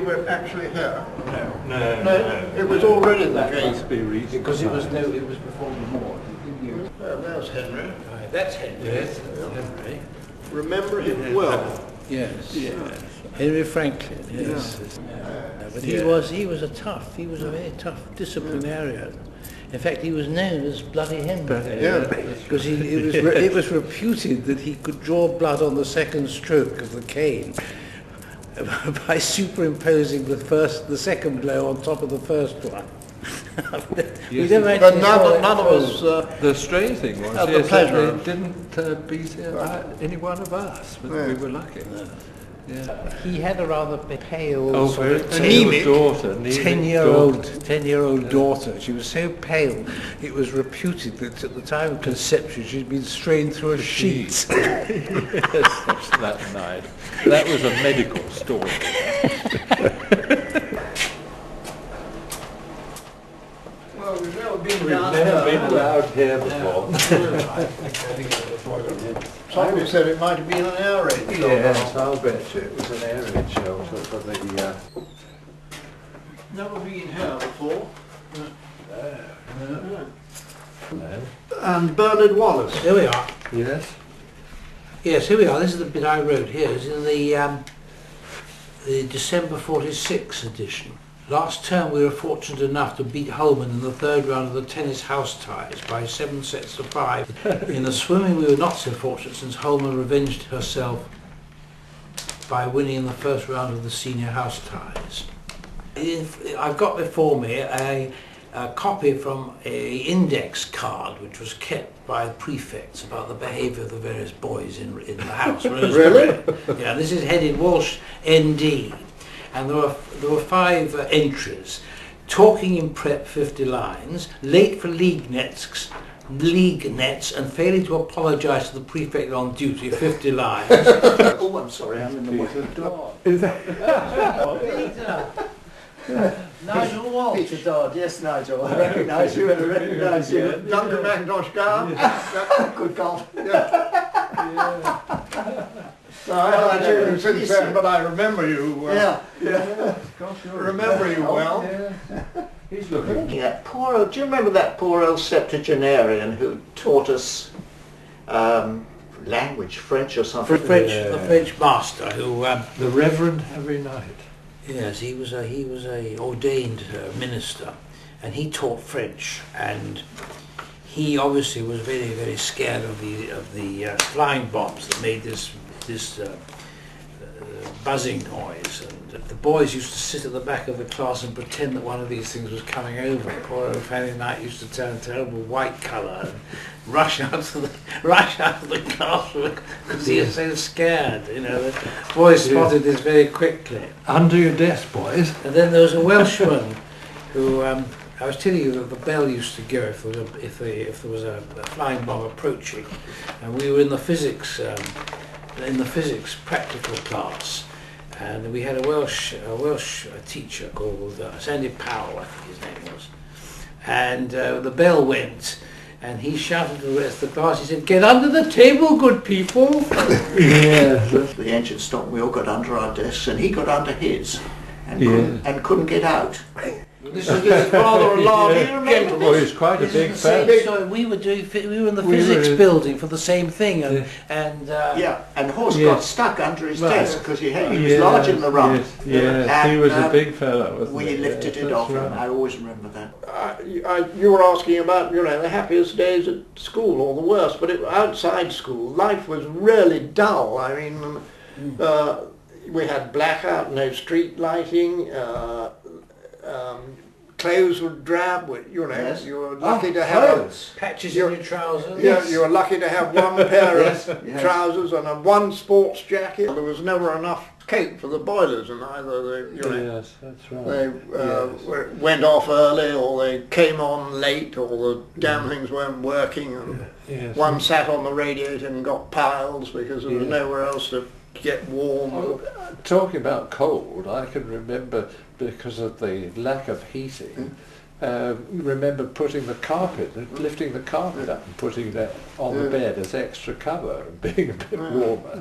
we were actually here? No. It was already the case. Must be recent. Because it was before the war. There's Henry. Right, that's Henry. Yes, Henry. Remember him well. Yes. Yes. Henry Franklin. Yes. But he was a very tough disciplinarian. In fact, he was known as Bloody Henry. Yeah. Because it was reputed that he could draw blood on the second stroke of the cane by superimposing the second blow on top of the first one. We never But actually none of us... The strange thing was, Had the yes, pleasure that they didn't beat any one of us, but we were lucky. Yeah. He had a rather pale, Oh, sort very of anemic daughter, 10-year-old daughter. She was so pale, it was reputed that at the time of conception she'd been strained through a sheet. Yes, that night. That was a medical story. Well, we've never been We've down never here. been allowed here before. Somebody said it might have been an air raid shelter. Yes, I'll bet you it was an air raid shelter for the... Never been here before. No. And Bernard Wallace. Here we are. Yes? Yes, here we are. This is the bit I wrote here. It's in the December 46 edition. Last term we were fortunate enough to beat Holman in the third round of the tennis house ties by 7 sets to 5. In the swimming we were not so fortunate since Holman revenged herself by winning in the first round of the senior house ties. I've got before me a copy from an index card which was kept by the prefects about the behaviour of the various boys in the house. Really? Yeah, this is headed Walsh ND. And there were 5 entries: talking in prep 50 lines, late for league nets, and failing to apologise to the prefect on duty 50 lines. Oh, I'm sorry, I'm in the way. Is that... Nigel Walsh. Peter Dodd, yes Nigel, I recognise you and I recognise you. Duncan McIntosh Gown. Good golf. So I haven't seen you since then, but I remember you. Yeah. Remember you well. He's looking... Do you remember that poor old septuagenarian who taught us language, French or something? The French master who, The Reverend Harry Knight. yes, he was a ordained minister, and he taught French, and he obviously was very, very scared of the flying bombs that made this buzzing noise, and the boys used to sit at the back of the class and pretend that one of these things was coming over. Poor old Fanny Knight used to turn a terrible white colour and rush out of the classroom because he was so scared. You know, the boys spotted this very quickly. Under your desk, boys. And then there was a Welshman who I was telling you that the bell used to go if there was a flying bomb approaching, and we were in the physics practical class, and we had a Welsh teacher called Sandy Powell, I think his name was, and the bell went, and he shouted to the rest of the class. He said, "Get under the table, good people." Yes. The engine stopped, we all got under our desks and he got under his and, Yeah. couldn't get out. This is his father-in-law. Do you remember Well, this? he's quite a big So fan. we were in the physics building for the same thing, and And Horse Yes. got stuck under his Right. desk because he was large in the rump. Yes, And, he was a big fellow, wasn't we he? lifted Yes, it that's off him. right. I always remember that. You were asking about, the happiest days at school or the worst, but outside school, life was really dull. I mean, we had blackout, no street lighting, clothes were drab. Yes. You were lucky to have patches in your trousers. you were lucky to have one pair Yes, of yes. trousers and one sports jacket. There was never enough coke for the boilers, and either Yes, that's right. they Yes. went off early, or they came on late, or the damn things weren't working. And Yes. one sat on the radiator and got piles because there was Yeah. nowhere else to get warm. Talking about cold, I can remember, because of the lack of heating, remember putting the carpet, lifting the carpet up and putting that on the bed as extra cover and being a bit warmer.